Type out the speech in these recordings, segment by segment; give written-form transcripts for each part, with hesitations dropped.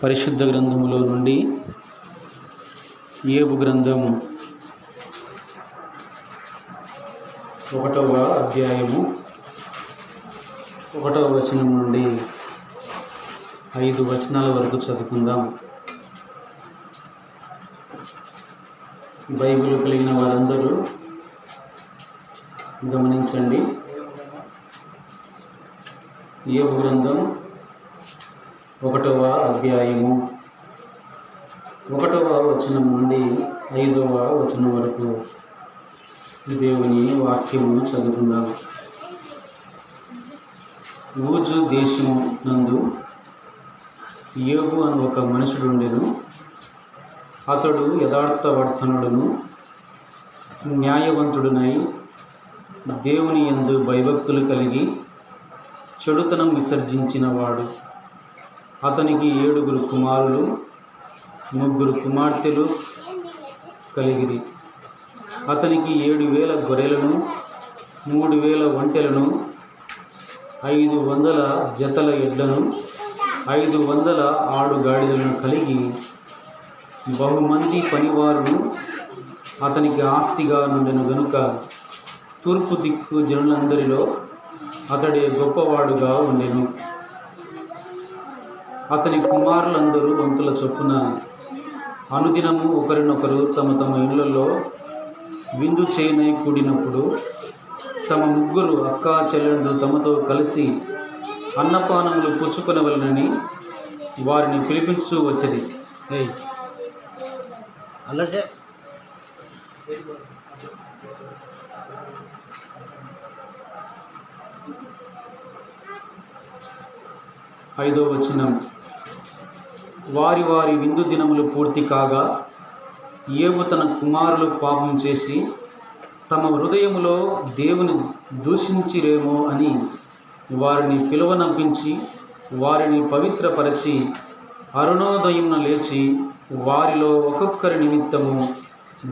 పరిశుద్ధ గ్రంథములో నుండి యోబు గ్రంథము 1వ అధ్యాయము 1వ వచనం నుండి 5 వచనాల వరకు చదువుకుందాం. బైబిల్ కలిగిన వారందరూ గమనించండి. యోబు గ్రంథం 1వ అధ్యాయము 1వ వచనం నుండి 5వ వచనం వరకు దేవుని వాక్యమును చదువుకుందాం. ఊజు దేశము నందు యోబు అని ఒక మనుషుడు ఉండెను. అతడు యథార్థవర్తనుడును న్యాయవంతుడునై దేవుని యందు భయభక్తులు కలిగి చెడుతనం విసర్జించిన వాడు. అతనికి 7 కుమారులు 3 కుమార్తెలు కలిగిరి. అతనికి 7,000 గొర్రెలను 3,000 ఒంటెలను 500 జతల ఎడ్లను 500 ఆడుగాడిదలను కలిగి బహుమంది పనివారును అతనికి ఆస్తిగా నుండెను గనుక తూర్పు దిక్కు జనులందరిలో అతడే గొప్పవాడుగా ఉండెను. అతని కుమారులందరూ వంతుల చొప్పున అనుదినము ఒకరినొకరు తమ తమ ఇళ్లలో విందు చేయనై కూడినప్పుడు తమ 3 అక్కా చెల్లెళ్ళు తమతో కలిసి అన్నపానములు పుచ్చుకొనవలెనని వారిని పిలిపించు వచ్చిరి. అలాగే 5వ వచనం. వారి వారి విందు దినములు పూర్తి కాగా యోబు తన కుమారులు పాపం చేసి తమ హృదయములో దేవుని దూషించిరేమో అని వారిని పిలువనంపించి వారిని పవిత్రపరచి అరుణోదయమున లేచి వారిలో ఒక్కొక్కరి నిమిత్తము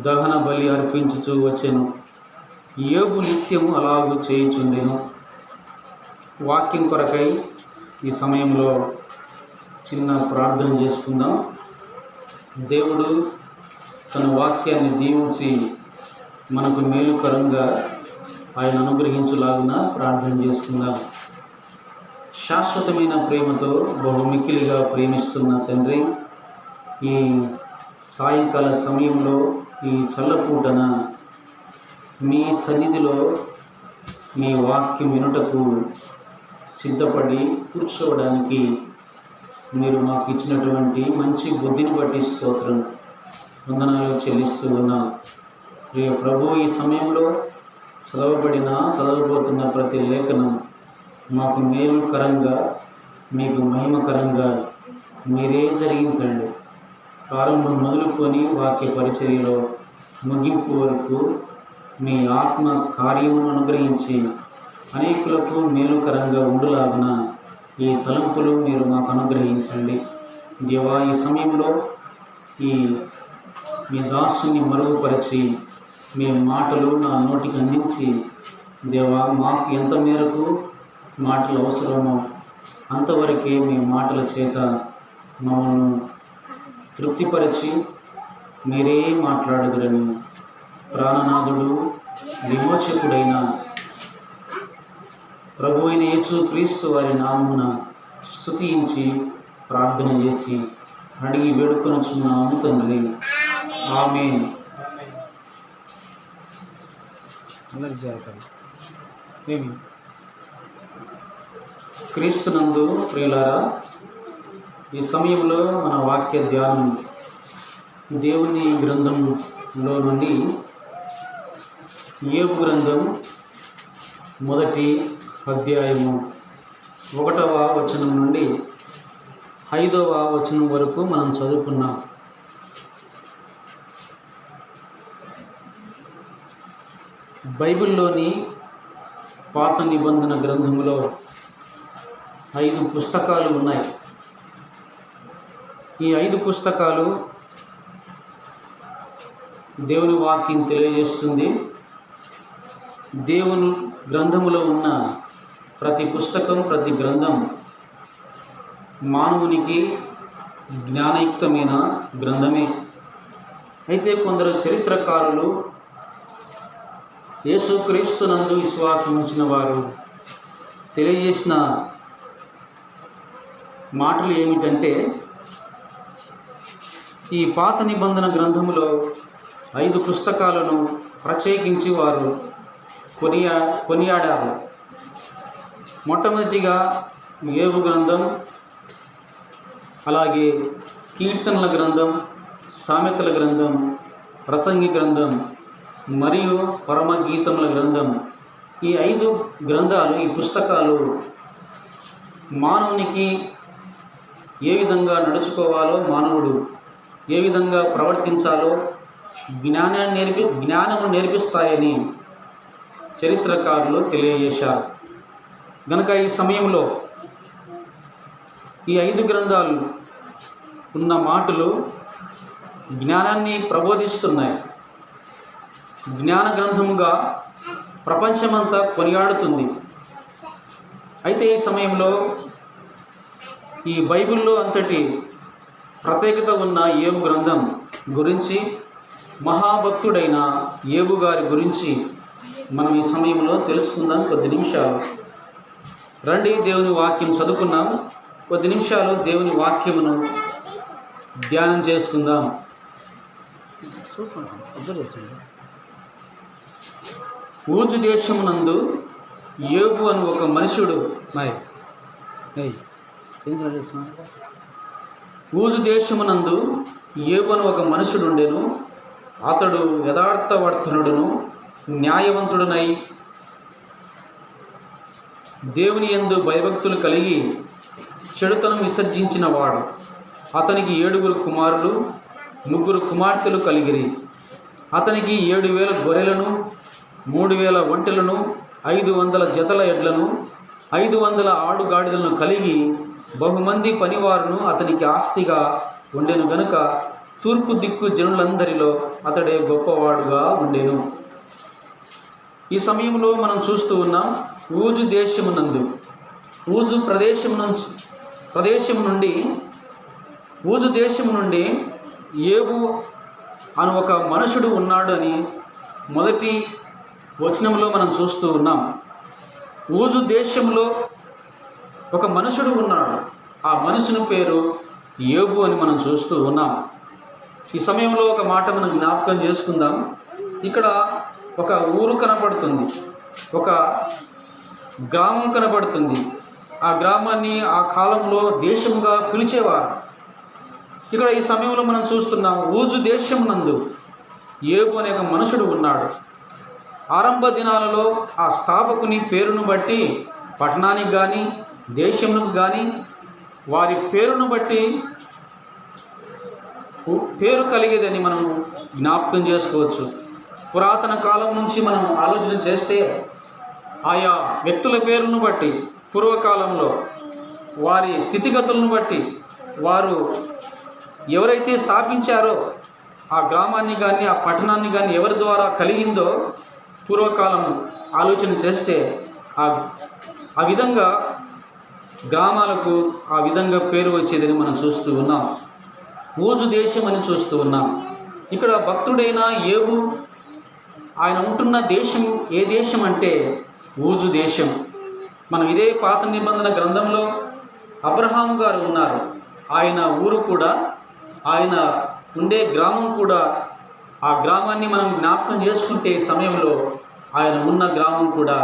దహన బలి అర్పించుచూ వచ్చెను. యోబు నిత్యము అలాగూ చేయుచుండెను. వాక్యం కొరకై ఈ సమయంలో చిన్న ప్రార్థన చేసుకుందాం. దేవుడు తన వాక్యాన్ని దీవించి మనకు మేలుకరంగా ఆయన అనుగ్రహించులాగున ప్రార్థన చేసుకుందాం. శాశ్వతమైన ప్రేమతో బహుమిక్కిలిగా ప్రేమిస్తున్న తండ్రి, ఈ సాయంకాల సమయంలో ఈ చల్లపూటన మీ సన్నిధిలో మీ వాక్యం వినుటకు సిద్ధపడి కూర్చోవడానికి మీరు మాకు ఇచ్చినటువంటి మంచి బుద్ధిని బట్టి స్తోత్రం వందనాలు చెల్లిస్తూ ఉన్నాం. ప్రియ ప్రభు, ఈ సమయంలో చదవబోతున్న ప్రతి లేఖనం మాకు మేలుకరంగా మీకు మహిమకరంగా మీరే జరిగించండి. ప్రారంభం మొదలుకొని వాక్య పరిచర్యలో ముగింపు వరకు మీ ఆత్మ కార్యమును అనుగ్రహించి అనేకులకు మేలుకరంగా ఉండులాగున ఈ తలంపులు మీరు మాకు అనుగ్రహించండి. దేవా, ఈ సమయంలో మీ దాసుని మరుగుపరిచి మీ మాటలు నా నోటికి అందించి దేవా, మాకు ఎంత మేరకు మాటలు అవసరమో అంతవరకే మీ మాటల చేత మమ్మల్ని తృప్తిపరిచి మీరే మాట్లాడదురని ప్రాణనాథుడు విమోచకుడైన ప్రభు అయిన యేసు క్రీస్తు వారి నామమున స్తుతించి ప్రార్థన చేసి అడిగి వేడుకొనుచున్నాము తండ్రి, ఆమేన్. క్రీస్తునందు ప్రియులారా, ఈ సమయంలో మన వాక్య ధ్యానం దేవుని గ్రంథంలో నుండి యోబు గ్రంథం 1వ అధ్యాయము 1వ వచనం నుండి 5వ వచనం వరకు మనం చదువుకున్నాం. బైబిల్లోని పాత నిబంధన గ్రంథములో 5 పుస్తకాలు ఉన్నాయి. ఈ 5 పుస్తకాలు దేవుని వాక్యం తెలియజేస్తుంది. దేవుని గ్రంథములో ఉన్న ప్రతి పుస్తకం, ప్రతి గ్రంథం మానవునికి జ్ఞానయుక్తమైన గ్రంథమే. అయితే కొందరు చరిత్రకారులు యేసుక్రీస్తునందు విశ్వాసం ఉంచిన వారు తెలియజేసిన మాటలు ఏమిటంటే, ఈ పాత నిబంధన గ్రంథములో 5 పుస్తకాలను ప్రత్యేకించి వారు కొనియాడారు. మొట్టమొదటిగా యోబు గ్రంథం, అలాగే కీర్తనల గ్రంథం, సామెతల గ్రంథం, ప్రసంగి గ్రంథం మరియు పరమగీతముల గ్రంథం. ఈ 5 గ్రంథాలు, ఈ పుస్తకాలు మానవునికి ఏ విధంగా నడుచుకోవాలో, మానవుడు ఏ విధంగా ప్రవర్తించాలో జ్ఞానము నేర్పిస్తాయని చరిత్రకారులు తెలియజేశారు. గనుక ఈ సమయంలో ఈ 5 గ్రంథాలు ఉన్న మాటలు జ్ఞానాన్ని ప్రబోధిస్తున్నాయి. జ్ఞాన గ్రంథముగా ప్రపంచమంతా కొనియాడుతుంది. అయితే ఈ సమయంలో ఈ బైబిల్లో అంతటి ప్రత్యేకత ఉన్న యోబు గ్రంథం గురించి, మహాభక్తుడైన యోబు గారి గురించి మనం ఈ సమయంలో తెలుసుకుందాం. కొద్ది నిమిషాలు రండి, దేవుని వాక్యం చదువుకున్నాం. కొద్ది నిమిషాలు దేవుని వాక్యమును ధ్యానం చేసుకుందాం. ఊజు దేశమునందు యోబు అని ఒక మనుషుడు ఊజు దేశమునందు యోబు అని ఒక మనుషుడుండెను. అతడు యథార్థవర్తనుడును న్యాయవంతుడునై దేవుని యందు భయభక్తులు కలిగి చెడుతనం విసర్జించిన వాడు. అతనికి 7 కుమారులు 3 కుమార్తెలు కలిగిరి. అతనికి 7,000 గొర్రెలను, 3,000 ఒంటెలను, 500 జతల ఎడ్లను, 500 ఆడుగాడిదలను కలిగి బహుమంది పనివారును అతనికి ఆస్తిగా ఉండెను. గనుక తూర్పు దిక్కు జనులందరిలో అతడే గొప్పవాడుగా ఉండెను. ఈ సమయంలో మనం చూస్తూ ఉన్నాం, ఊజు దేశమునందు, ఊజు ఊజు దేశము నుండి యోబు అని ఒక మనుషుడు ఉన్నాడు అని మొదటి వచనంలో మనం చూస్తూ ఉన్నాం. ఊజు దేశంలో ఒక మనుషుడు ఉన్నాడు. ఆ మనుషుని పేరు యోబు అని మనం చూస్తూ ఉన్నాం. ఈ సమయంలో ఒక మాట మనం జ్ఞాపకం చేసుకుందాం. ఇక్కడ ఒక ఊరు కనపడుతుంది, ఒక గ్రామం కనపడుతుంది. ఆ గ్రామాన్ని ఆ కాలంలో దేశముగా పిలిచేవారు. ఇక్కడ ఈ సమయంలో మనం చూస్తున్నాం, ఊజు దేశమునందు యోబు అనే ఒక మనుషుడు ఉన్నాడు. ఆరంభ దినాలలో ఆ స్థాపకుని పేరును బట్టి పట్టణానికి కానీ దేశమునకు కానీ వారి పేరును బట్టి పేరు కలిగేదని మనం జ్ఞాపకం చేసుకోవచ్చు. పురాతన కాలం నుంచి మనం ఆలోచన చేస్తే ఆయా వ్యక్తుల పేరును బట్టి, పూర్వకాలంలో వారి స్థితిగతులను బట్టి, వారు ఎవరైతే స్థాపించారో ఆ గ్రామాన్ని కానీ ఆ పట్టణాన్ని కానీ ఎవరి ద్వారా కలిగిందో పూర్వకాలం ఆలోచన చేస్తే ఆ విధంగా గ్రామాలకు ఆ విధంగా పేరు వచ్చేదని మనం చూస్తూ ఉన్నాం. ఊజు దేశం అని చూస్తూ ఉన్నాం. ఇక్కడ భక్తుడైన యోబు ఆయన ఉంటున్న దేశం ఏ దేశం అంటే ఊజు దేశం. మనం ఇదే పాత నిబంధన గ్రంథంలో అబ్రహాము గారు ఉన్నారు. ఆయన ఊరు కూడా, ఆయన ఉండే గ్రామం కూడా, ఆ గ్రామాన్ని మనం జ్ఞాపకం చేసుకుంటే సమయంలో ఆయన ఉన్న గ్రామం కూడా,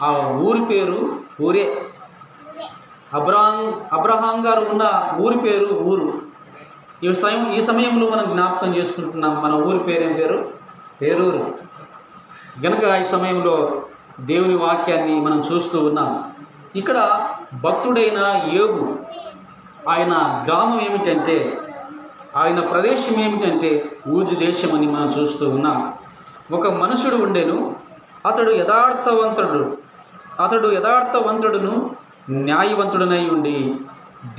ఆ ఊరి పేరు ఊరే. అబ్రహాం గారు ఉన్న ఊరి పేరు ఊరు. ఈ సమయంలో మనం జ్ఞాపకం చేసుకుంటున్నాం, మన ఊరి పేరేం పేరు? పేరూరు. గనక ఈ సమయంలో దేవుని వాక్యాన్ని మనం చూస్తూ ఉన్నాం. ఇక్కడ భక్తుడైన యోబు ఆయన గ్రామం ఏమిటంటే, ఆయన ప్రదేశం ఏమిటంటే ఊజు దేశం అని మనం చూస్తూ ఉన్నాం. ఒక మనుషుడు ఉండెను, అతడు యథార్థవంతుడును న్యాయవంతుడనై ఉండి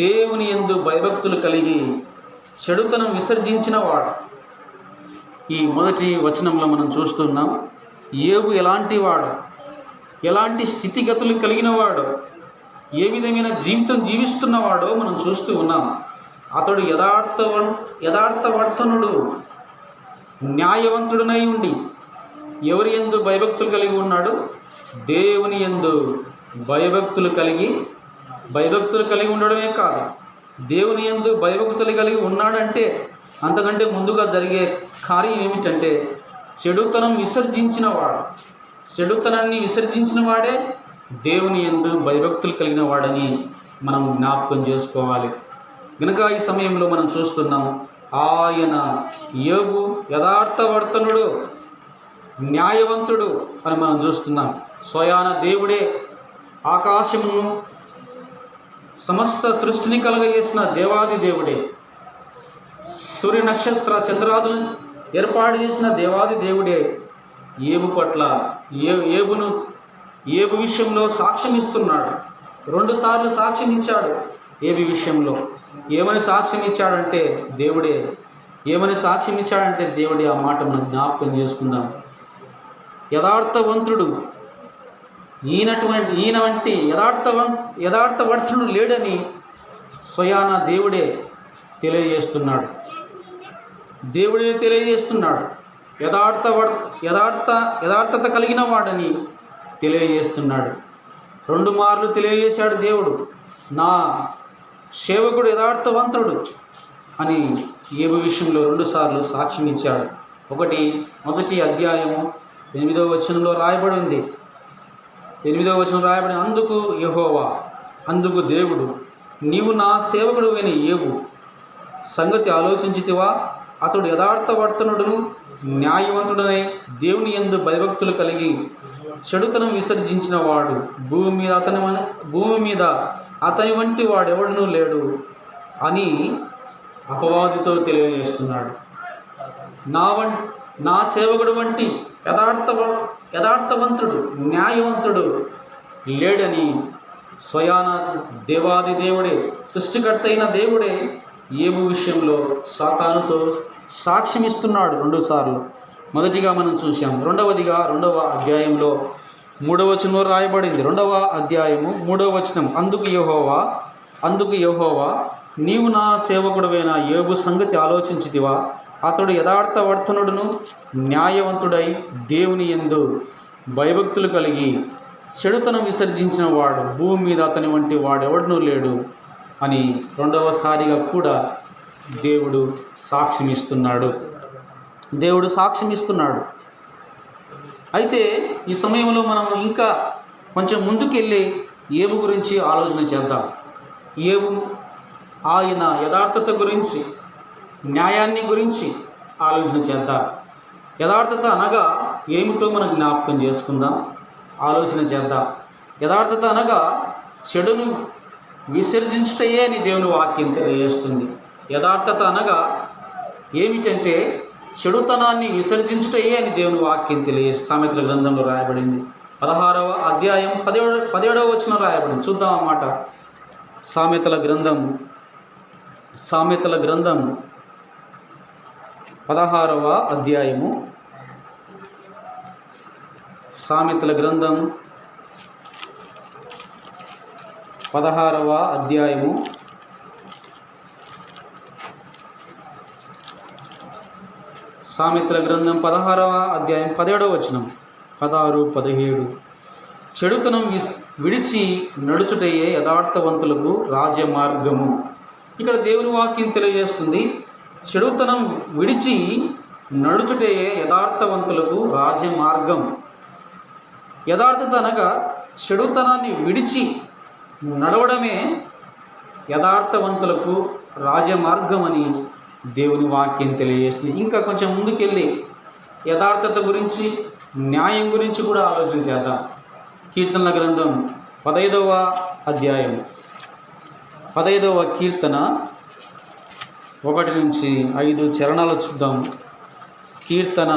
దేవుని యందు భయభక్తులు కలిగి చెడుతనం విసర్జించిన వాడు. ఈ మొదటి వచనంలో మనం చూస్తున్నాం, యోబు ఎలాంటి వాడు, ఎలాంటి స్థితిగతులు కలిగిన వాడు, ఏ విధమైన జీవితం జీవిస్తున్నవాడో మనం చూస్తూ ఉన్నాం. అతడు యథార్థవర్తనుడు, న్యాయవంతుడనై ఉండి ఎవరి యందు భయభక్తులు కలిగి ఉన్నాడు? దేవుని యందు భయభక్తులు కలిగి ఉండడమే కాదు, దేవుని యందు భయభక్తులు కలిగి ఉన్నాడంటే అంతకంటే ముందుగా జరిగే కార్యం ఏమిటంటే చెడుతనాన్ని విసర్జించిన వాడే దేవుని యందు భయభక్తులు కలిగిన వాడని మనం జ్ఞాపకం చేసుకోవాలి. కనుక ఈ సమయంలో మనం చూస్తున్నాం, ఆయన యోబు యథార్థవర్తనుడు, న్యాయవంతుడు అని మనం చూస్తున్నాం. స్వయాన దేవుడే ఆకాశమును సమస్త సృష్టిని కలగజేసిన దేవాది దేవుడే, సూర్య నక్షత్ర చంద్రాదులను ఏర్పాటు చేసిన దేవాది దేవుడే ఏబు పట్ల ఏబు విషయంలో సాక్ష్యం ఇస్తున్నాడు. 2 సార్లు సాక్ష్యం ఇచ్చాడు. ఏబు విషయంలో ఏమని సాక్ష్యం ఇచ్చాడంటే దేవుడే. ఆ మాట మనం జ్ఞాపకం చేసుకుందాం. యథార్థవంతుడు, ఈయన వంటి యథార్థవర్తనుడు లేడని స్వయాన దేవుడే తెలియజేస్తున్నాడు. యథార్థత కలిగిన వాడని తెలియజేస్తున్నాడు. 2 మార్లు తెలియజేశాడు దేవుడు, నా సేవకుడు యథార్థవంతుడు అని ఏబు విషయంలో 2 సార్లు సాక్ష్యం ఇచ్చాడు. మొదటి అధ్యాయము 8వ వచనంలో రాయబడి ఉంది. అందుకు దేవుడు, నీవు నా సేవకుడు అయిన ఏబు సంగతి ఆలోచించితివా? అతడు యథార్థవర్తనుడును, న్యాయవంతుడనై దేవుని యందు భయభక్తులు కలిగి చెడుతనం విసర్జించిన వాడు భూమి మీద అతని వంటి వాడెవడనూ లేడు అని అపవాదితో తెలియజేస్తున్నాడు. నా సేవకుడు వంటి యథార్థవంతుడు, న్యాయవంతుడు లేడని స్వయాన దేవాది దేవుడే, సృష్టికర్త అయిన దేవుడే ఏబు విషయంలో సాతానుతో సాక్ష్యమిస్తున్నాడు 2 సార్లు. మొదటిగా మనం చూసాం. రెండవ అధ్యాయంలో 3వ వచనంలో రాయబడింది. 2వ అధ్యాయము 3వ వచనం, అందుకు యెహోవా నీవు నా సేవకుడవైన యోబు సంగతి ఆలోచించితివా? అతడు యథార్థవర్తనుడును, న్యాయవంతుడై దేవుని యందు భయభక్తులు కలిగి చెడుతనం విసర్జించిన వాడు భూమి మీద అతని వంటి వాడెవడనూ లేడు అని 2వ సారిగా కూడా దేవుడు సాక్ష్యమిస్తున్నాడు. అయితే ఈ సమయంలో మనం ఇంకా కొంచెం ముందుకెళ్ళి ఏబు గురించి ఆలోచన చేద్దాం. ఏబు ఆయన యథార్థత గురించి, న్యాయాన్ని గురించి ఆలోచన చేద్దాం. యథార్థత అనగా ఏమిటో మనం జ్ఞాపకం చేసుకుందాం, ఆలోచన చేద్దాం. యథార్థత అనగా చెడును విసర్జించుటయే అని దేవుని వాక్యం తెలియజేస్తుంది. యథార్థత అనగా ఏమిటంటే చెడుతనాన్ని విసర్జించుటయే అని దేవుని వాక్యం తెలియజేస్తుంది. సామెతల గ్రంథంలో రాయబడింది. 16వ అధ్యాయం 17వ వచనం రాయబడింది. చూద్దాం అన్నమాట. సామెతల గ్రంథం 16వ అధ్యాయము, సామెతల గ్రంథం 16వ అధ్యాయము 17వ వచనం, 16, 17. చెడుతనం విడిచి నడుచుటయే యథార్థవంతులకు రాజమార్గము. ఇక్కడ దేవుని వాక్యం తెలియజేస్తుంది, చెడుతనం విడిచి నడుచుటయే యథార్థవంతులకు రాజమార్గం. యథార్థత అనగా చెడుతనాన్ని విడిచి నడవడమే యథార్థవంతులకు రాజమార్గం అని దేవుని వాక్యం తెలియజేస్తుంది. ఇంకా కొంచెం ముందుకెళ్ళి యథార్థత గురించి, న్యాయం గురించి కూడా ఆలోచన చేద్దాం. కీర్తనల గ్రంథం 15వ అధ్యాయం 15వ కీర్తన 1 నుంచి 5 చరణాలు చూద్దాం. కీర్తన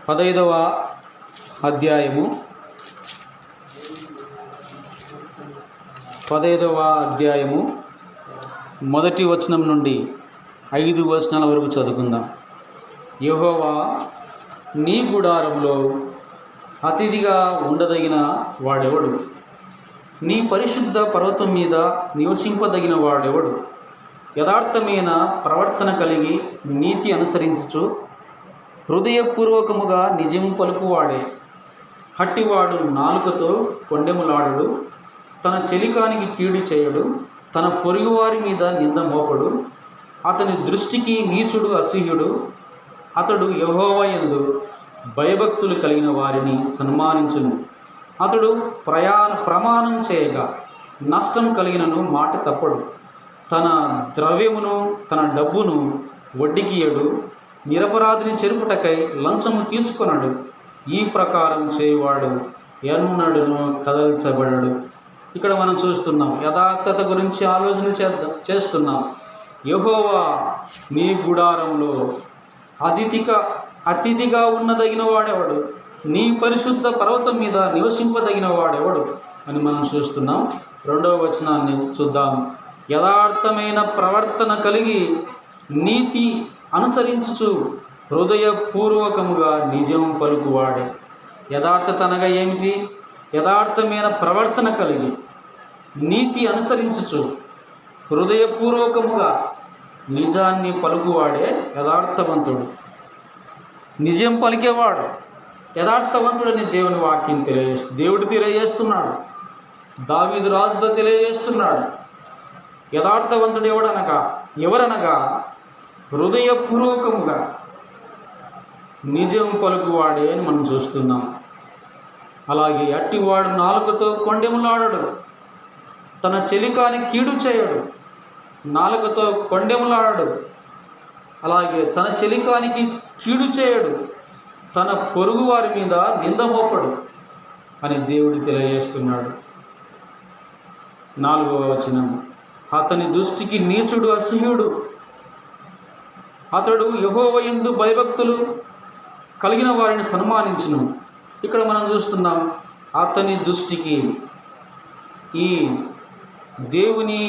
15వ అధ్యాయము 1వ వచనం నుండి 5 వచనాల వరకు చదువుకుందాం. యెహోవా నీ గుడారములో అతిథిగా ఉండదగిన వాడెవడు? నీ పరిశుద్ధ పర్వతం మీద నివసింపదగిన వాడెవడు? యథార్థమైన ప్రవర్తన కలిగి నీతి అనుసరించుచు హృదయపూర్వకముగా నిజము పలుకువాడే. హట్టివాడు నాలుకతో కొండెములాడడు, తన చెలికానికి కీడు చేయడు, తన పొరుగువారి మీద నింద మోపడు. అతని దృష్టికి నీచుడు అసహ్యుడు. అతడు యెహోవా యందు భయభక్తులు కలిగిన వారిని సన్మానించును. అతడు ప్రమాణం చేయగా నష్టం కలిగినను మాట తప్పడు. తన ద్రవ్యమును తన డబ్బును వడ్డీకియడు. నిరపరాధిని చెరుపుటకై లంచము తీసుకొనడు. ఈ ప్రకారం చేయువాడు ఎన్నడూను కదల్చబడడు. ఇక్కడ మనం చూస్తున్నాం, యథార్థత గురించి ఆలోచన చేస్తున్నాం. యెహోవా నీ గుడారంలో అతిథిగా ఉన్నదగిన వాడెవడు? నీ పరిశుద్ధ పర్వతం మీద నివసింపదగిన వాడెవడు అని మనం చూస్తున్నాం. 2వ వచనాన్ని చూద్దాం. యథార్థమైన ప్రవర్తన కలిగి నీతి అనుసరించుచు హృదయపూర్వకముగా నిజం పలుకువాడే. యథార్థత అనగా ఏమిటి? యథార్థమైన ప్రవర్తన కలిగి నీతి అనుసరించుచు హృదయపూర్వకముగా నిజాన్ని పలుకువాడే యథార్థవంతుడు. నిజం పలికేవాడు యథార్థవంతుడని దేవుని వాక్యం దేవుడు తెలియజేస్తున్నాడు. దావీదు రాజుతో తెలియజేస్తున్నాడు. యథార్థవంతుడు ఎవరనగా హృదయపూర్వకముగా నిజం పలుకువాడే అని మనం చూస్తున్నాం. అలాగే అట్టివాడు నాలుకతో కొండెములాడడు, తన చెలికానికి కీడు చేయడు. నాలుకతో కొండెములాడడు, అలాగే తన చెలికానికి కీడు చేయడు, తన పొరుగు వారి మీద నింద మోపడు అని దేవుడు తెలియజేస్తున్నాడు. 4వ వచనం, అతని దృష్టికి నీచుడు అసహ్యుడు. అతడు యెహోవా యందు భయభక్తులు కలిగిన వారిని సన్మానించును. ఇక్కడ మనం చూస్తున్నాం, అతని దృష్టికి ఈ దేవుని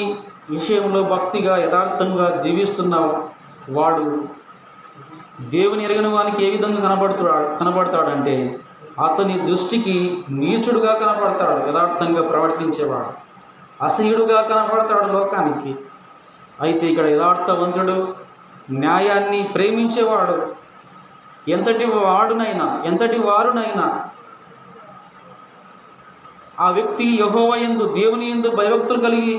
విషయంలో భక్తిగా యథార్థంగా జీవిస్తున్న వాడు దేవుని ఎరగని వానికి ఏ విధంగా కనబడతాడంటే అతని దృష్టికి నీచుడుగా కనబడతాడు. యథార్థంగా ప్రవర్తించేవాడు అసహ్యుడుగా కనబడతాడు లోకానికి. అయితే ఇక్కడ యథార్థవంతుడు, న్యాయాన్ని ప్రేమించేవాడు, ఎంతటి వారునైనా ఆ వ్యక్తి యెహోవా యందు దేవుని యందు భయభక్తులు కలిగి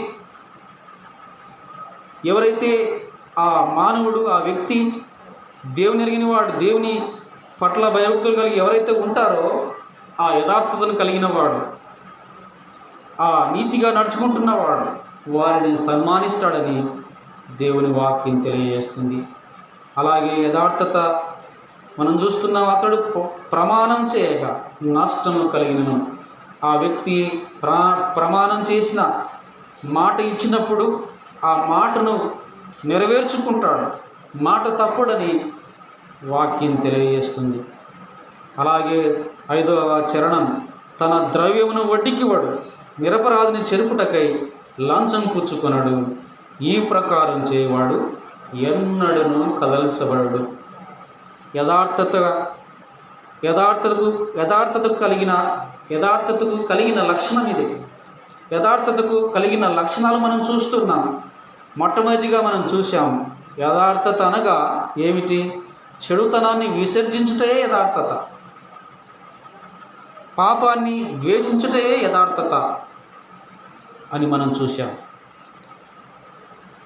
ఎవరైతే ఆ మానవుడు ఆ వ్యక్తి దేవుని ఎరిగిన వాడు, దేవుని పట్ల భయభక్తులు కలిగి ఎవరైతే ఉంటారో ఆ యథార్థతను కలిగిన వాడు, ఆ నీతిగా నడుచుకుంటున్నవాడు వారిని సన్మానిస్తాడని దేవుని వాక్యం తెలియజేస్తుంది. అలాగే యథార్థత మనం చూస్తున్నాం, అతడు ప్రమాణం చేయగా నష్టము కలిగినను. ఆ వ్యక్తి ప్రమాణం చేసిన మాట ఇచ్చినప్పుడు ఆ మాటను నెరవేర్చుకుంటాడు. మాట తప్పుడని వాక్యం తెలియజేస్తుంది. అలాగే 5వ చరణం, తన ద్రవ్యమును వడ్డీకివ్వడు, నిరపరాధిని చెరుపుటకై లంచం పుచ్చుకొనడు. ఈ ప్రకారం చేయవాడు ఎన్నడూను కదల్చబడడు. యథార్థతకు కలిగిన లక్షణం ఇది. యథార్థతకు కలిగిన లక్షణాలు మనం చూస్తున్నాం. మొట్టమొదటిగా మనం చూసాం, యథార్థత అనగా ఏమిటి? చెడుతనాన్ని విసర్జించుటే యథార్థత, పాపాన్ని ద్వేషించుటే యథార్థత అని మనం చూసాం.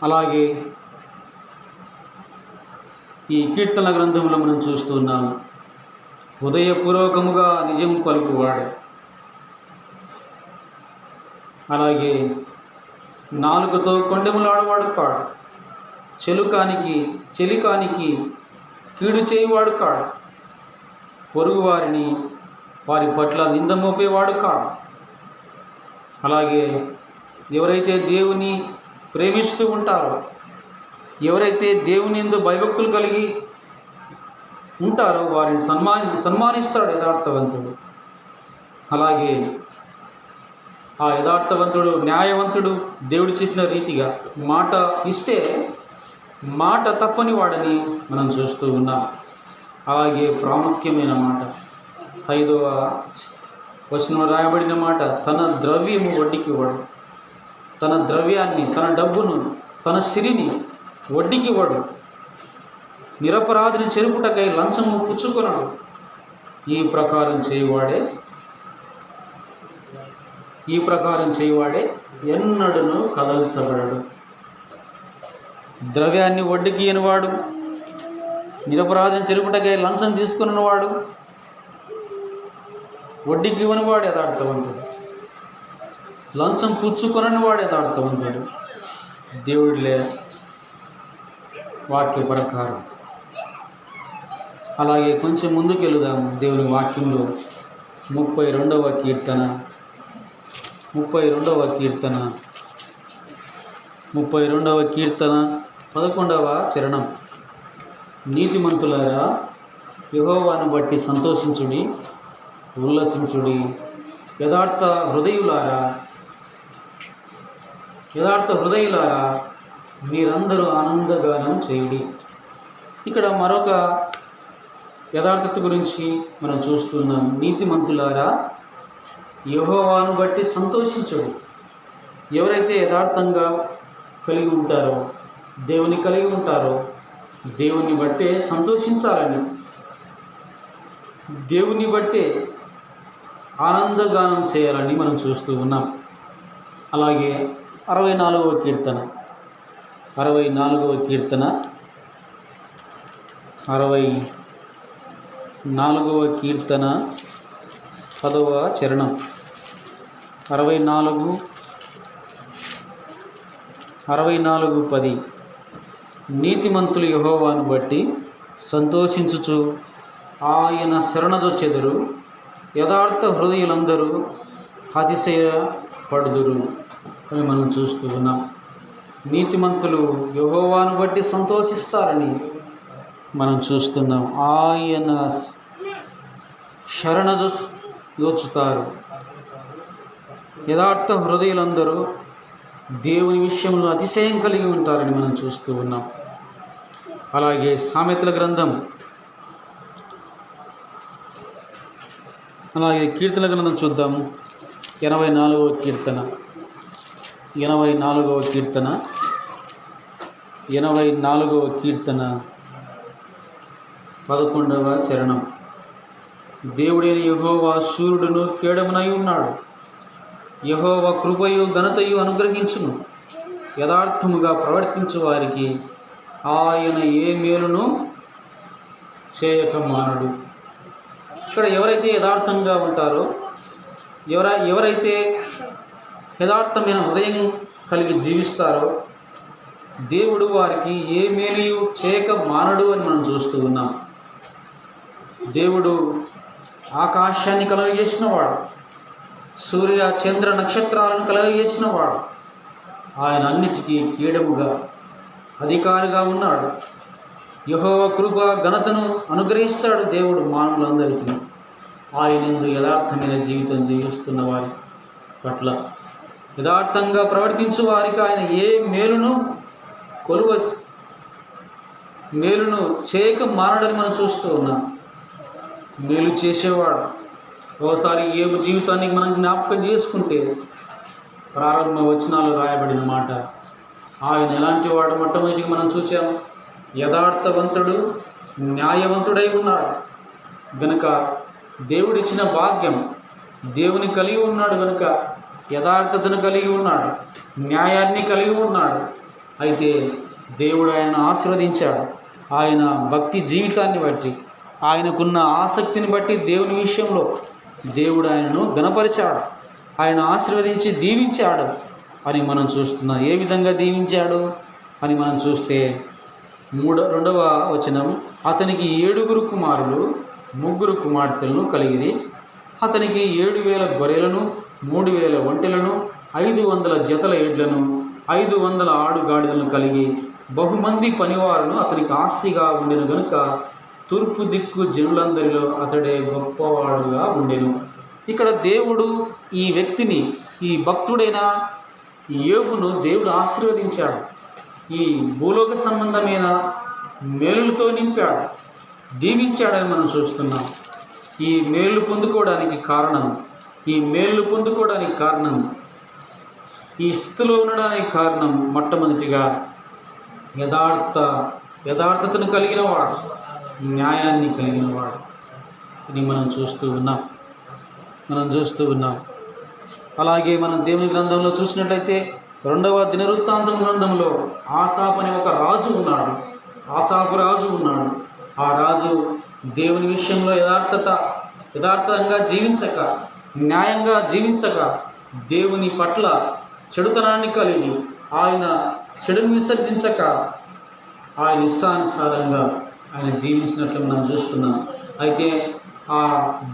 అలాగే ఈ కీర్తన గ్రంథంలో మనం చూస్తున్నాం, హృదయపూర్వకముగా నిజం పలుకువాడు. అలాగే నాలుకతో కొండెములాడవాడు కాడు, చెలికానికి కీడు చేయువాడు కాడు, పొరుగువారిని వారి పట్ల నింద మోపేవాడు కాడు. అలాగే ఎవరైతే దేవుని ప్రేమిస్తూ ఉంటారో, ఎవరైతే దేవుని యందు భయభక్తులు కలిగి ఉంటారో వారిని సన్మానిస్తాడు యథార్థవంతుడు. అలాగే ఆ యథార్థవంతుడు, న్యాయవంతుడు దేవుడు చెప్పిన రీతిగా మాట ఇస్తే మాట తప్పని వాడని మనం చూస్తూ ఉన్నాం. అలాగే ప్రాముఖ్యమైన మాట వచనంలో రాయబడిన మాట, తన ద్రవ్యము వడ్డీకి ఇవ్వడు. తన ద్రవ్యాన్ని, తన డబ్బును, తన సిరిని వడ్డీకి ఇవ్వడు. నిరపరాధిని చెరుపుటకై లంచము పుచ్చుకొనడు. ఈ ప్రకారం చేయువాడే ఎన్నడూను కదల్చబడడు. ద్రవ్యాన్ని వడ్డీకి ఇవ్వనివాడు, నిరపరాధిని చెరుపుటకై లంచం తీసుకున్నవాడు, వడ్డీకి ఇవ్వనివాడు యథార్థవంతుడు, లంచం పుచ్చుకొనని వాడు యథార్థవంతుడు. దేవుడిలే వాక్య ప్రకారం. అలాగే కొంచెం ముందుకు వెళుదాం. దేవుని వాక్యంలో 32వ కీర్తన 11వ చరణం. నీతిమంతులారా, యెహోవాను బట్టి సంతోషించుడి, ఉల్లసించుడి. యథార్థ హృదయులారా మీరందరూ ఆనందగానం చేయుడి. ఇక్కడ మరొక యథార్థత గురించి మనం చూస్తున్నాం. నీతిమంతులారా, యెహోవాను బట్టి సంతోషించుడి. ఎవరైతే యథార్థంగా కలిగి ఉంటారో, దేవుని కలిగి ఉంటారో, దేవుని బట్టే సంతోషించాలని, దేవుని బట్టే ఆనందగానం చేయాలని మనం చూస్తూ ఉన్నాం. అలాగే 64వ కీర్తన 10వ చరణం. 64:10. నీతిమంతులు యెహోవాను బట్టి సంతోషించుచు ఆయన శరణజొచ్చెదరు, యథార్థ హృదయులందరూ అతిశయపడుదురు అని మనం చూస్తూ ఉన్నాం. నీతిమంతులు యెహోవాను బట్టి సంతోషిస్తారని మనం చూస్తున్నాం. ఆయన శరణజొచ్చుతారు. యథార్థ హృదయులందరూ దేవుని విషయంలో అతిశయం కలిగి ఉంటారని మనం చూస్తూ ఉన్నాం. అలాగే సామెతల గ్రంథం, అలాగే కీర్తన గ్రంథం చూద్దాం. 84వ కీర్తన 11వ చరణం. దేవుడైన యెహోవా శూరుడును కేడమునై ఉన్నాడు. యెహోవా కృపయు ఘనతయు అనుగ్రహించును. యథార్థముగా ప్రవర్తించు వారికి ఆయన ఏ మేలును చేయక మానడు. ఇక్కడ ఎవరైతే యథార్థంగా ఉంటారో, ఎవరైతే యథార్థమైన హృదయం కలిగి జీవిస్తారో, దేవుడు వారికి ఏ మేలు చేయక మానడు అని మనం చూస్తూ ఉన్నాం. దేవుడు ఆకాశాన్ని కలుగజేసినవాడు, సూర్య చంద్ర నక్షత్రాలను కలుగజేసినవాడు. ఆయన అన్నిటికీ కీడముగా అధికారిగా ఉన్నాడు. యెహోవా కృప ఘనతను అనుగ్రహిస్తాడు దేవుడు మానవులందరికీ. ఆయనందు యథార్థమైన జీవితం జీవిస్తున్న వారి పట్ల, యథార్థంగా ప్రవర్తించు వారికి ఆయన ఏ మేలును చేయక మానడని మనం చూస్తూ ఉన్నాం. మేలు చేసేవాడు. ఒకసారి యోబు జీవితానికి మనం జ్ఞాపకం చేసుకుంటే ప్రారంభ వచనాలు రాయబడిన మాట, ఆయన ఎలాంటి వాడు మొట్టమొదటిగా మనం చూసాం. యథార్థవంతుడు, న్యాయవంతుడై ఉన్నాడు గనుక దేవుడిచ్చిన భాగ్యం, దేవుని కలిగి ఉన్నాడు గనుక యథార్థతను కలిగి ఉన్నాడు, న్యాయాన్ని కలిగి ఉన్నాడు. అయితే దేవుడు ఆయనను ఆశీర్వదించాడు. ఆయన భక్తి జీవితాన్ని బట్టి, ఆయనకున్న ఆసక్తిని బట్టి దేవుని విషయంలో దేవుడు ఆయనను ఘనపరిచాడు, ఆయన ఆశీర్వదించి దీవించాడు అని మనం చూస్తున్నాం. ఏ విధంగా దీవించాడు అని మనం చూస్తే 2వ వచనం, అతనికి 7 కుమారులు 3 కుమార్తెలను కలిగిరి. అతనికి 7,000 గొర్రెలను, 3,000 ఒంటెలను, 500 జతల ఎడ్లను, 500 ఆడుగాడిదలను కలిగి బహుమంది పనివారును అతనికి ఆస్తిగా ఉండెను గనుక తూర్పు దిక్కు జనులందరిలో అతడే గొప్పవాడుగా ఉండెను. ఇక్కడ దేవుడు ఈ వ్యక్తిని, ఈ భక్తుడైన యోబును దేవుడు ఆశీర్వదించాడు. ఈ భూలోక సంబంధమైన మేలులతో నింపాడు, దీవించాడని మనం చూస్తున్నాం. ఈ మేలు పొందుకోవడానికి కారణం ఈ మేలు పొందుకోవడానికి కారణం, ఈ స్థితిలో ఉండడానికి కారణం మొట్టమొదటిగా యథార్థతను కలిగిన వాడు, న్యాయాన్ని కలిగిన వాడు. ఇది మనం చూస్తూ ఉన్నాం. అలాగే మనం దేవుని గ్రంథంలో చూసినట్లయితే 2వ దినవృత్తాంతం గ్రంథంలో ఆసాపు అనే ఒక రాజు ఉన్నాడు. ఆసాపు రాజు ఉన్నాడు. ఆ రాజు దేవుని విషయంలో యథార్థంగా జీవించక, న్యాయంగా జీవించక, దేవుని పట్ల చెడుతనాన్ని కలిగి, ఆయన చెడుని విసర్జించక, ఆయన ఇష్టానుసారంగా ఆయన జీవించినట్లు మనం చూస్తున్నాం. అయితే ఆ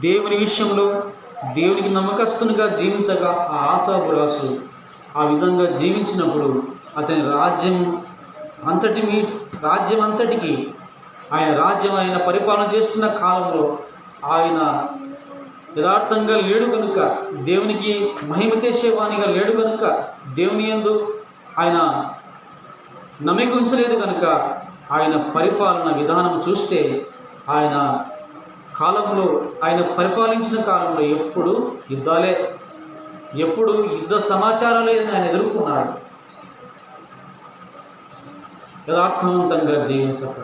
దేవుని విషయంలో దేవునికి నమ్మకస్తునిగా జీవించగా ఆ ఆసాపు రాజు ఆ విధంగా జీవించినప్పుడు అతని రాజ్యం అంతటికి ఆయన పరిపాలన చేస్తున్న కాలంలో ఆయన యథార్థంగా లేడు కనుక, దేవునికి మహిమ తెచ్చేవానిగా లేడు కనుక, దేవుని యందు ఆయన నమ్మిక ఉంచలేదు కనుక, ఆయన పరిపాలన విధానం చూస్తే ఆయన పరిపాలించిన కాలంలో ఎప్పుడు యుద్ధ సమాచారాలు ఆయన ఎదుర్కొన్నాడు. యథార్థవంతంగా జీవించక,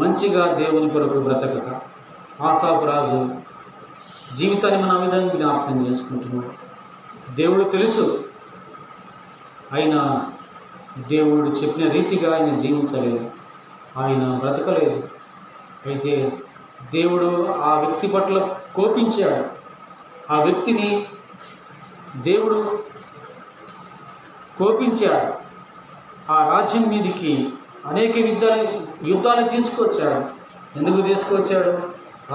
మంచిగా దేవుని కొరకు బ్రతకక ఆసాపు రాజు జీవితాన్ని మనం ఆ విధంగా జ్ఞాపకం చేసుకుంటున్నాడు. దేవుడు తెలుసు, అయినా దేవుడు చెప్పిన రీతిగా ఆయన జీవించలేదు, ఆయన బ్రతకలేదు. అయితే దేవుడు ఆ వ్యక్తి పట్ల కోపించాడు. ఆ వ్యక్తిని దేవుడు కోపించాడు. ఆ రాజ్యం మీదికి అనేక యుద్ధాలు తీసుకొచ్చాడు. ఎందుకు తీసుకొచ్చాడు?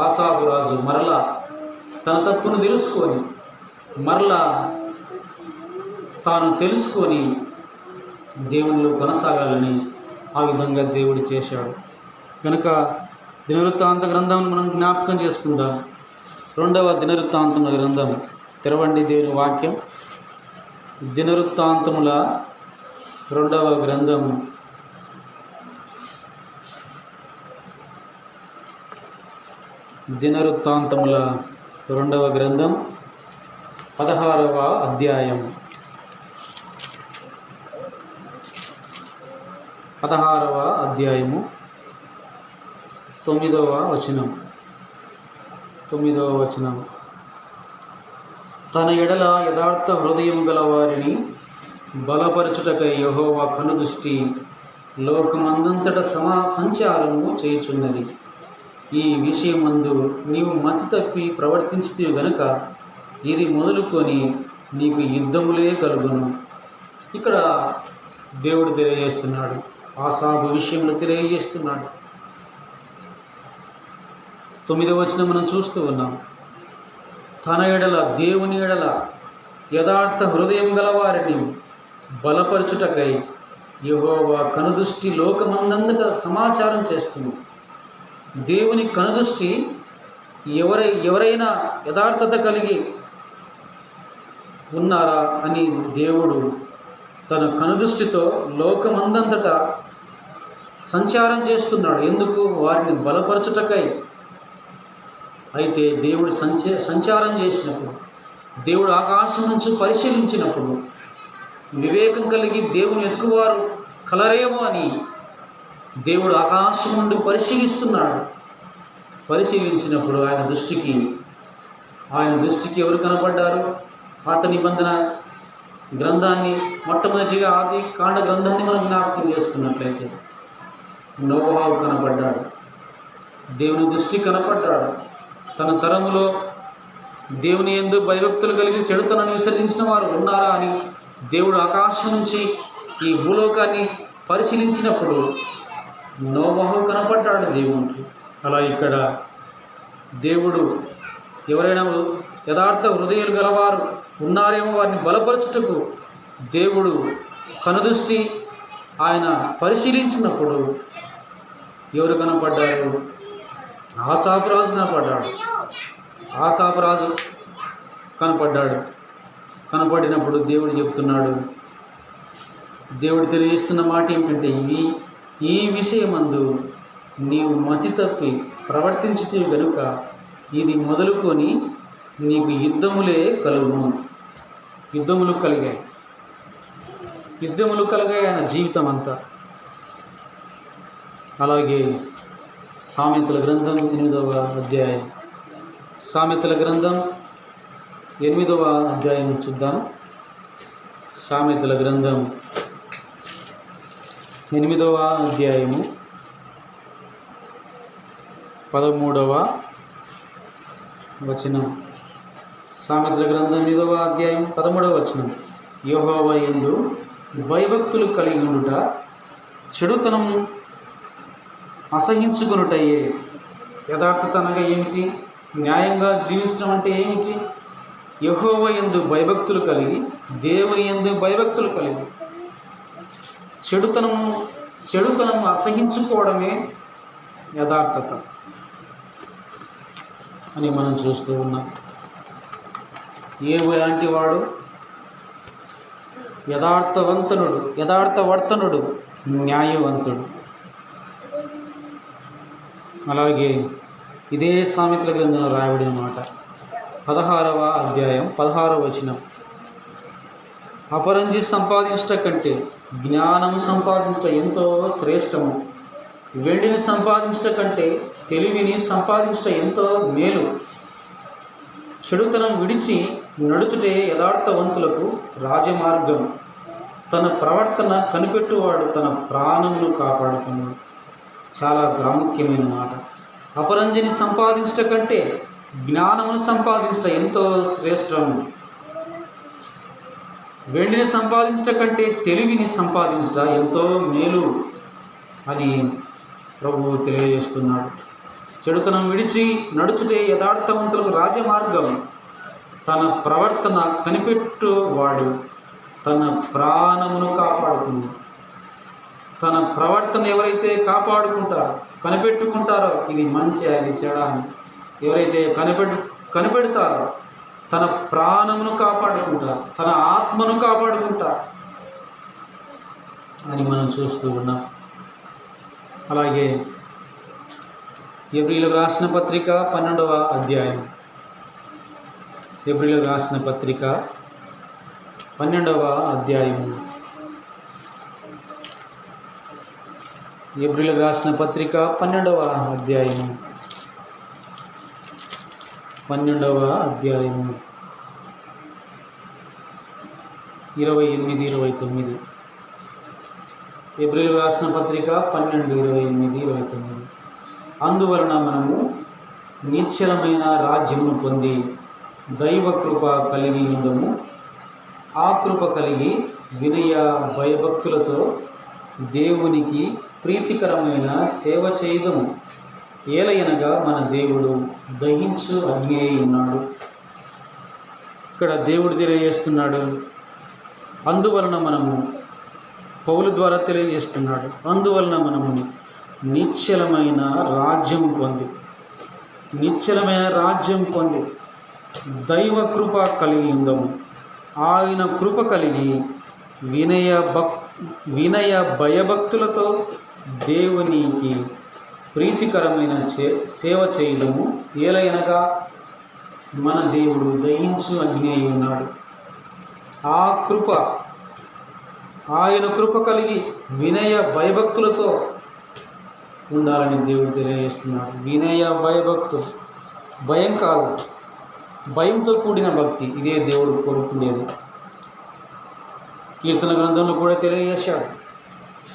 ఆసాపు రాజు మరలా తన తప్పును తెలుసుకొని, మరలా తాను తెలుసుకొని దేవునిలో కొనసాగాలని ఆ విధంగా దేవుడు చేశాడు. కనుక దినవృత్తాంత గ్రంథం మనం జ్ఞాపకం చేసుకుందాం. 2వ దినవృత్తాంతముల గ్రంథం తెరవండి, దేవుని వాక్యం. దినవృత్తాంతముల 2వ గ్రంథం దినవృత్తాంతముల 2వ గ్రంథం 16వ అధ్యాయం 16వ అధ్యాయము 9వ వచనం. తన ఎడల యథార్థ హృదయం గల వారిని బలపరచుటకై యెహోవా కనుదృష్టి లోకమందంతట సంచారము చేయుచున్నది. ఈ విషయమందు నీవు మతి తప్పి ప్రవర్తించితివి గనుక ఇది మొదలుకొని నీకు యుద్ధములే కలుగును. ఇక్కడ దేవుడు తెలియజేస్తున్నాడు, ఆసాపు విషయంలో తెలియజేస్తున్నాడు. 9వ వచనం మనం చూస్తూ ఉన్నాం. తన ఎడల, దేవుని ఎడల యథార్థ హృదయం గలవారిని బలపరచుటకై యెహోవా కనుదృష్టి లోకమందంతట సమాచారం చేస్తుంది. దేవుని కనుదృష్టి ఎవరైనా యథార్థత కలిగి ఉన్నారా అని దేవుడు తన కనుదృష్టితో లోకమందంతటా సంచారం చేస్తున్నాడు. ఎందుకు? వారిని బలపరచుటకై. అయితే దేవుడు సంచారం చేసినప్పుడు, దేవుడు ఆకాశం నుంచి పరిశీలించినప్పుడు, వివేకం కలిగి దేవుని వెతుకువారు కలరేమో అని దేవుడు ఆకాశం నుండి పరిశీలిస్తున్నాడు. పరిశీలించినప్పుడు ఆయన దృష్టికి ఎవరు కనపడ్డారు? పాత నిబంధన గ్రంథాన్ని, మొట్టమొదటిగా ఆది కాండ గ్రంథాన్ని మనం జ్ఞాపకం చేసుకున్నట్లయితే నోవహు కనపడ్డాడు. దేవుని దృష్టి కనపడ్డాడు. తన తరములో దేవుని యందు భయభక్తులు కలిగి చెడుతనాన్ని విసర్జించిన వారు ఉన్నారా అని దేవుడు ఆకాశం నుంచి ఈ భూలోకాన్ని పరిశీలించినప్పుడు నోవహు కనపడ్డాడు దేవునికి. అలా ఇక్కడ దేవుడు ఎవరైనా యథార్థ హృదయాలు గలవారు ఉన్నారేమో వారిని బలపరచుటకు దేవుడు కనుదృష్టి ఆయన పరిశీలించినప్పుడు ఎవరు కనపడ్డారు? ఆసాపు రాజు కనపడ్డాడు. ఆసాపు రాజు కనపడినప్పుడు దేవుడు చెప్తున్నాడు, దేవుడు తెలియజేస్తున్న మాట ఏమిటంటే, ఈ విషయమందు నీవు మతి తప్పి ప్రవర్తించితివి గనుక ఇది మొదలుకొని నీకు యుద్ధములే కలుగును. యుద్ధములు కలిగాయి ఆయన జీవితం అంతా. అలాగే సామెతల గ్రంథం 8వ అధ్యాయం, సామెతల గ్రంథం 8వ అధ్యాయం చూద్దాం. సామెతల గ్రంథం 8వ అధ్యాయము 13వ వచనం. సామెతల గ్రంథం 8వ అధ్యాయం 13వ వచనం. యెహోవా యందు భయభక్తులు కలిగి ఉండుట చెడుతనం అసహించుకొనుటయే. యథార్థత అనగా ఏమిటి? న్యాయంగా జీవించడం అంటే ఏమిటి? యెహోవా యందు భయభక్తులు కలిగి, దేవుని యందు భయభక్తులు కలిగి చెడుతనం అసహించుకోవడమే యథార్థత అని మనం చూస్తూ ఉన్నాం. ఏబు లాంటి వాడు యథార్థవర్తనుడు, న్యాయవంతుడు. అలాగే ఇదే సామెతల గ్రంథంలో రాయబడిన మాట, 16వ అధ్యాయం 16వ వచనం. అపరంజి సంపాదించట కంటే జ్ఞానము సంపాదించట ఎంతో శ్రేష్టము. వెండిని సంపాదించట కంటే తెలివిని సంపాదించట ఎంతో మేలు. చెడుతనం విడిచి నడుచుటే యథార్థవంతులకు రాజమార్గం. తన ప్రవర్తన కనిపెట్టువాడు తన ప్రాణమును కాపాడుతున్నాడు. చాలా ప్రాముఖ్యమైన మాట. అపరంజిని సంపాదించట కంటే జ్ఞానమును సంపాదించట ఎంతో శ్రేష్టము. వెండిని సంపాదించట కంటే తెలివిని సంపాదించట ఎంతో మేలు అని ప్రభువు తెలియజేస్తున్నాడు. చెడుతనం విడిచి నడుచుటే యథార్థవంతులకు రాజమార్గం. తన ప్రవర్తన కనిపెట్టువాడు తన ప్రాణమును కాపాడుకుంటాడు. తన ప్రవర్తన ఎవరైతే కనిపెట్టుకుంటారో ఇది మంచి, అది చెడ అని ఎవరైతే కనిపెడతారో తన ప్రాణమును కాపాడుకుంటారు, తన ఆత్మను కాపాడుకుంటారు అని మనం చూస్తూ ఉన్నాం. అలాగే ఎబ్రీయులకు రాసిన పత్రిక 12వ అధ్యాయం, ఎబ్రీయులకు రాసిన పత్రిక 12వ అధ్యాయము, ఎబ్రీయులకు రాసిన పత్రిక 12వ అధ్యాయము 28-29. ఎబ్రీయులకు రాసిన పత్రిక 12:28-29. అందువలన మనము నిశ్చలమైన రాజ్యమును పొంది దైవ కృప కలిగి ఉందము. ఆ కృప కలిగి వినయ భయభక్తులతో దేవునికి ప్రీతికరమైన సేవ చేయదము. ఏలయనగా మన దేవుడు దహించు అగ్ని అయి ఉన్నాడు. ఇక్కడ దేవుడు తెలియజేస్తున్నాడు. అందువలన మనము, పౌలు ద్వారా తెలియజేస్తున్నాడు, అందువలన మనము నిశ్చలమైన రాజ్యం పొంది దైవ కృప కలిగి ఉందము. ఆయన కృప కలిగి వినయ భయభక్తులతో దేవునికి ప్రీతికరమైన సేవ చేయడము. ఏలయనగా మన దేవుడు దహించు అగ్ని అయి ఉన్నాడు. ఆ కృప, ఆయన కృప కలిగి వినయ భయభక్తులతో ఉండాలని దేవుడు తెలియజేస్తున్నాడు. వినయ భయభక్తులు, భయం కాదు, భయంతో కూడిన భక్తి, ఇదే దేవుడు కోరుకునేది. కీర్తన గ్రంథంలో కూడా తెలియజేశాడు,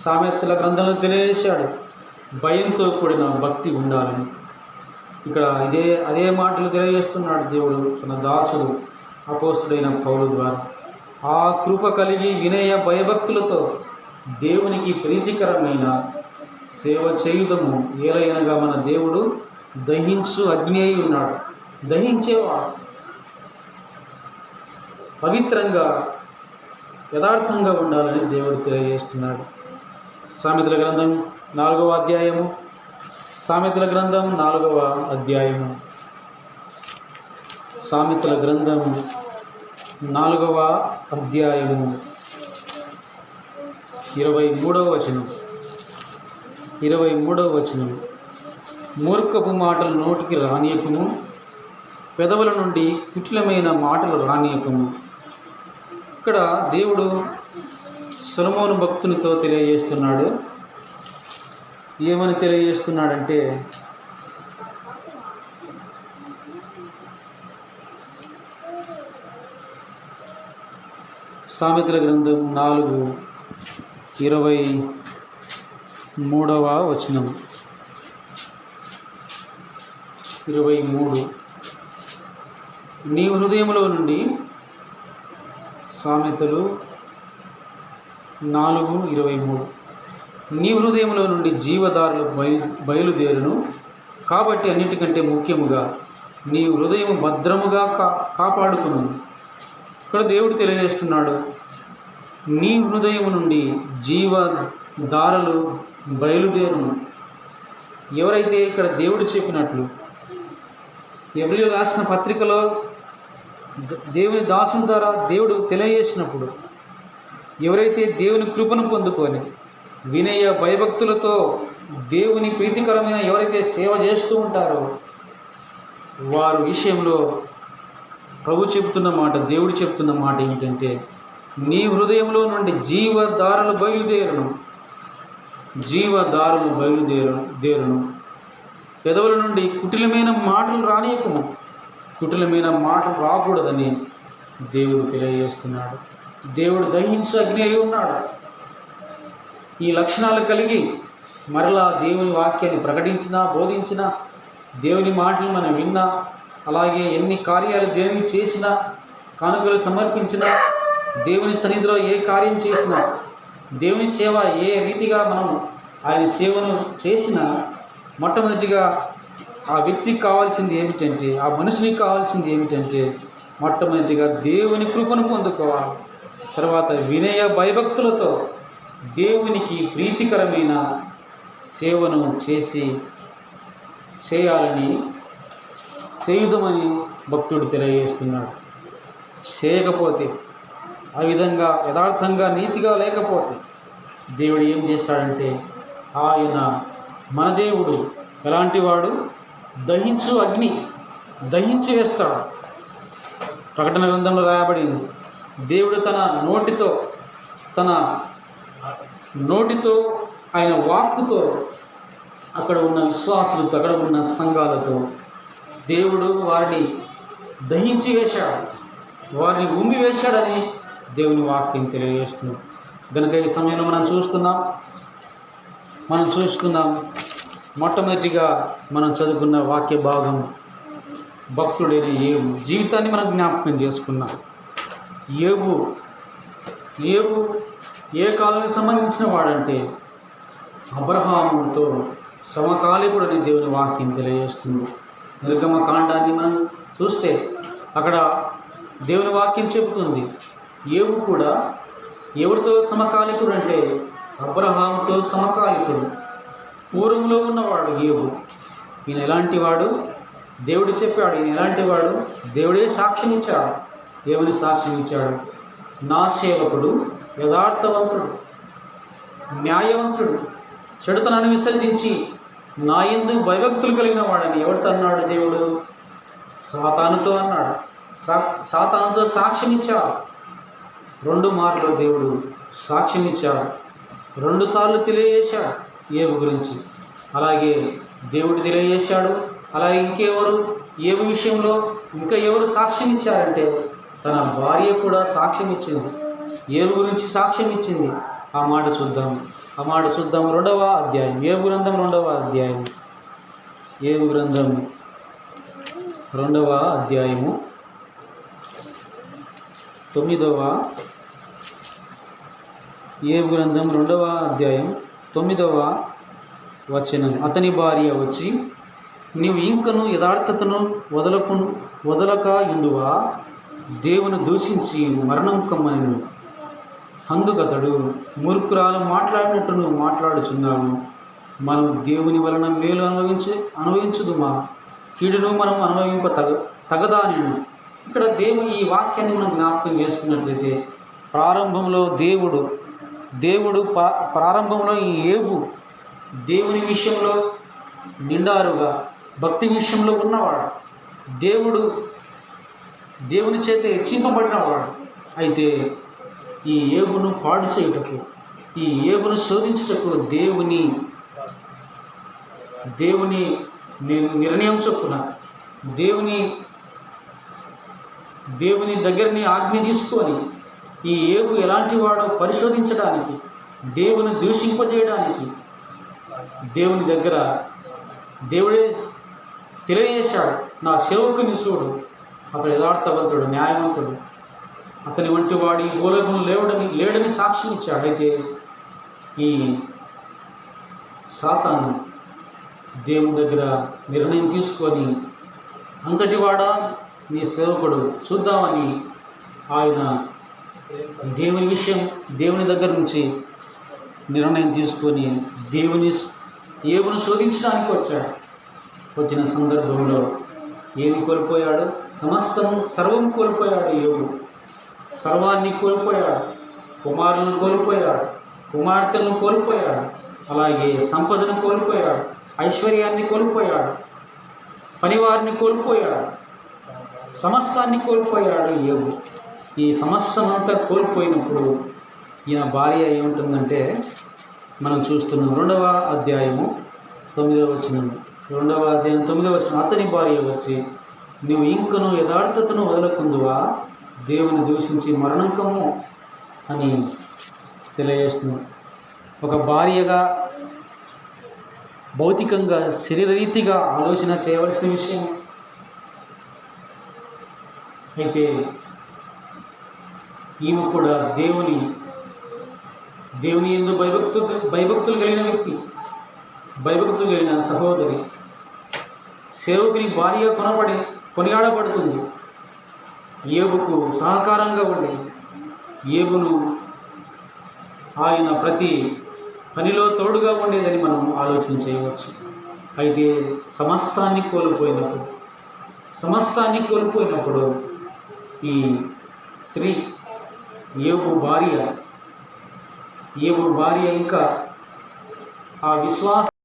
సామెతల గ్రంథంలో తెలియజేశాడు, భయంతో కూడిన భక్తి ఉండాలని. ఇక్కడ అదే మాటలు తెలియజేస్తున్నాడు దేవుడు తన దాసుడు అపోస్తుడైన పౌలు ద్వారా. ఆ కృప కలిగి వినయ భయభక్తులతో దేవునికి ప్రీతికరమైన సేవ చేయుదము. ఏలయనగా మన దేవుడు దహించు అగ్ని అయి ఉన్నాడు. దహించేవాడు, పవిత్రంగా యథార్థంగా ఉండాలని దేవుడు తెలియజేస్తున్నాడు. సామెతల గ్రంథం 4వ అధ్యాయము, సామెతల గ్రంథం 4వ అధ్యాయము, సామెతల గ్రంథం 4వ అధ్యాయము 23వ వచనం. 23వ వచనం. మూర్ఖపు మాటలు నోటికి రానియకుము, పెదవుల నుండి కుటిలమైన మాటలు రానీయకము. ఇక్కడ దేవుడు సొలొమోను భక్తునితో తెలియజేస్తున్నాడు. ఏమని తెలియజేస్తున్నాడంటే, సామెతల గ్రంథం 4:23 23 నీ హృదయములో నుండి, సామెతలు 4:23 నీ హృదయములో నుండి జీవధారలు బయలుదేరును. కాబట్టి అన్నిటికంటే ముఖ్యముగా నీ హృదయం భద్రముగా కాపాడుకును. ఇక్కడ దేవుడు తెలియజేస్తున్నాడు, నీ హృదయం నుండి జీవధారలు బయలుదేరును. ఎవరైతే ఇక్కడ దేవుడు చెప్పినట్లు హెబ్రీయులకు రాసిన పత్రికలో దేవుని దాసుని ద్వారా దేవుడు తెలియజేసినప్పుడు, ఎవరైతే దేవుని కృపను పొందుకొని వినయ భయభక్తులతో దేవుని ప్రీతికరమైన ఎవరైతే సేవ చేస్తూ ఉంటారో వారి విషయంలో ప్రభు చెబుతున్న మాట, దేవుడు చెప్తున్న మాట ఏమిటంటే, నీ హృదయంలో నుండి జీవధారలు బయలుదేరును. పెదవుల నుండి కుటిలమైన మాటలు రానియకము. కుటిలమైన మాటలు రాకూడదని దేవుడు తెలియజేస్తున్నాడు. దేవుడు దహించు అగ్ని అయి ఉన్నాడు. ఈ లక్షణాలు కలిగి మరలా దేవుని వాక్యాన్ని ప్రకటించినా, బోధించినా, దేవుని మాటలు మనం విన్నా, అలాగే ఎన్ని కార్యాలు దేవుని చేసినా, కానుకలు సమర్పించినా, దేవుని సన్నిధిలో ఏ కార్యం చేసినా, దేవుని సేవ ఏ రీతిగా మనం ఆయన సేవను చేసినా, మొట్టమొదటిగా ఆ వ్యక్తికి కావాల్సింది ఏమిటంటే, ఆ మనుషునికి కావాల్సింది ఏమిటంటే, మొట్టమొదటిగా దేవుని కృపను పొందుకోవాలి. తర్వాత వినయ భయభక్తులతో దేవునికి ప్రీతికరమైన సేవను చేయుదమని భక్తుడు తెలియజేస్తున్నాడు. చేయకపోతే, ఆ విధంగా యథార్థంగా నీతిగా లేకపోతే దేవుడు ఏం చేస్తాడంటే, ఆయన మన దేవుడు ఎలాంటి వాడు? దహించు అగ్ని, దహించి వేస్తాడు. ప్రకటన గ్రంథంలో రాయబడింది, దేవుడు తన నోటితో ఆయన వాక్కుతో అక్కడ ఉన్న విశ్వాసులతో, అక్కడ ఉన్న సంఘాలతో దేవుడు వారిని దహించి వేశాడు, వారిని ఉమ్మి వేశాడని దేవుని వాక్యం తెలియజేస్తున్నాం. కనుక ఈ సమయంలో మనం చూస్తున్నాం మొట్టమొదటిగా మనం చదువుకున్న వాక్య భాగం భక్తుడైన యోబు జీవితాన్ని మనం జ్ఞాపకం చేసుకున్నాం. యోబు ఏ కాలానికి సంబంధించిన వాడంటే అబ్రహాముతో సమకాలికుడని దేవుని వాక్యం తెలియజేస్తుంది. నిర్గమ కాండాన్ని మనం చూస్తే అక్కడ దేవుని వాక్యం చెబుతుంది, యోబు కూడా ఎవరితో సమకాలికుడు అంటే అబ్రహాముతో సమకాలికుడు. పూర్వంలో ఉన్నవాడు యోబు. ఈయన ఎలాంటి వాడు? దేవుడు చెప్పాడు ఈయన ఎలాంటి వాడు. దేవుడే సాక్ష్యం ఇచ్చాడు. దేవుని సాక్ష్యం ఇచ్చాడు, నా సేవకుడు యథార్థవంతుడు, న్యాయవంతుడు, చెడుతనాన్ని విసర్జించి నా యందు భయభక్తులు కలిగిన వాడని ఎవరితో అన్నాడు? దేవుడు సాతానుతో అన్నాడు. సాతానుతో సాక్ష్యం ఇచ్చాడు. 2 మార్లు దేవుడు సాక్ష్యం ఇచ్చాడు. 2 సార్లు తెలియజేశాడు యోబు గురించి. అలాగే దేవుడు తెలియజేశాడు. అలాగే ఇంకెవరు యోబు విషయంలో ఇంకా ఎవరు సాక్ష్యం ఇచ్చారంటే, తన భార్య కూడా సాక్ష్యం ఇచ్చింది, యోబు గురించి సాక్ష్యం ఇచ్చింది. ఆ మాట చూద్దాం 2వ అధ్యాయం, యోబు గ్రంథం 2వ అధ్యాయం, యోబు గ్రంథం 2వ అధ్యాయము 9వ, యోబు గ్రంథం 2వ అధ్యాయం 9వ వచనం. అతని భార్య వచ్చి, నీవు ఇంకను యథార్థతను వదలక ఇందువా? దేవుని దూషించి మరణం కమ్మని. అందుకతడు, మూర్ఖురాలు మాట్లాడినట్టు నువ్వు మాట్లాడుచున్నావు. మనం దేవుని వలన మేలు అనుభవించుదుమా? కీడును మనం తగదా నేను. ఇక్కడ దేవుని ఈ వాక్యాన్ని మనం జ్ఞాపకం చేసుకున్నట్లయితే, ప్రారంభంలో ప్రారంభంలో ఈ యోబు దేవుని విషయంలో నిండారుగా, భక్తి విషయంలో ఉన్నవాడు. దేవుడు దేవుని చేత హెచ్చింపబడిన వాడు. అయితే ఈ ఏబును పాడు చేయుటకు, ఈ ఏబును శోధించుటకు దేవుని నిర్ణయం చొప్పున దేవుని దగ్గరని ఆజ్ఞ తీసుకొని ఈ ఏబు ఎలాంటి వాడో పరిశోధించడానికి, దేవుని దూషింపజేయడానికి దేవుని దగ్గర దేవుడే తెలియజేశాడు. నా సేవకుని చూడు, అతడు యథార్థవంతుడు, న్యాయవంతుడు, అతని వంటి వాడి భూలోకం లేడని సాక్ష్యం ఇచ్చాడు. అయితే ఈ సాతాను దేవుని దగ్గర నిర్ణయం తీసుకొని, అంతటి వాడా నీ సేవకుడు చూద్దామని ఆయన దేవుని దగ్గర నుంచి నిర్ణయం తీసుకొని ఏబును శోధించడానికి వచ్చాడు. వచ్చిన సందర్భంలో ఏమి కోల్పోయాడు? సర్వం కోల్పోయాడు. ఏబు సర్వాన్ని కోల్పోయాడు. కుమారులను కోల్పోయాడు, కుమార్తెలను కోల్పోయాడు, అలాగే సంపదను కోల్పోయాడు, ఐశ్వర్యాన్ని కోల్పోయాడు, పనివారిని కోల్పోయాడు, సమస్తాన్ని కోల్పోయాడు ఏబు. ఈ సమస్తమంతా కోల్పోయినప్పుడు ఈయన భార్య ఏముంటుందంటే, మనం చూస్తున్నాం 2వ అధ్యాయము 9వ వచనం. 2వ అధ్యాయం 9వ వచనం, అతని భార్య వచ్చి, నువ్వు ఇంకను యథార్థతను వదలకుందువా, దేవుని దూషించి మరణంకము అని తెలియజేస్తున్నాడు. ఒక భార్యగా భౌతికంగా శరీరరీతిగా ఆలోచన చేయవలసిన విషయం. అయితే ఈమె కూడా దేవుని యందు భయభక్తులు కలిగిన వ్యక్తి, భయభక్తులు కలిగిన సహోదరి, సేవకుని భార్య కొనియాడబడుతుంది. ఏబుకు సహకారంగా ఉండి ఏబును ఆయన ప్రతి పనిలో తోడుగా ఉండేదని మనం ఆలోచన చేయవచ్చు. అయితే సమస్తాన్ని కోల్పోయినప్పుడు ఈ స్త్రీ ఏబు భార్య ఇంకా ఆ విశ్వాస